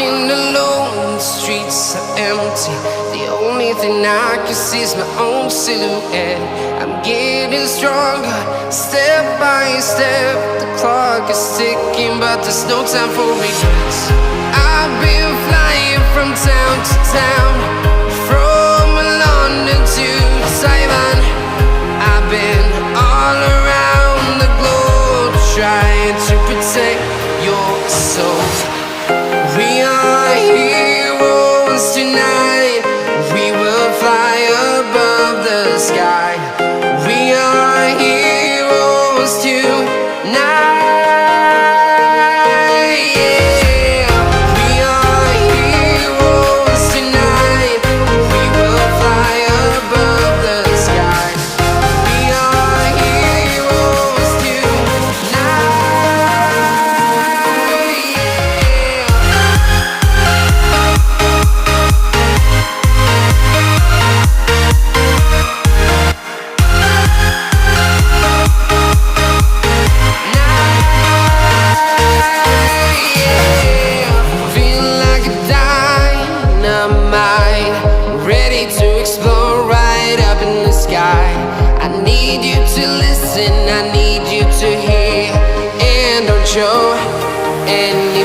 Walking alone, the streets are empty. The only thing I can see is my own silhouette. I'm getting stronger, step by step. The clock is ticking, but there's no time for regrets. I've been flying from town to town, from London to Taiwan. I've been all around the globe, trying to protect your soul. We are heroes tonight. We will fly above the sky. We are heroes tonight. Yeah. We are heroes tonight. We will fly above the sky. We are heroes tonight. Ready to explore right up in the sky. I need you to listen, I need you to hear, and don't show any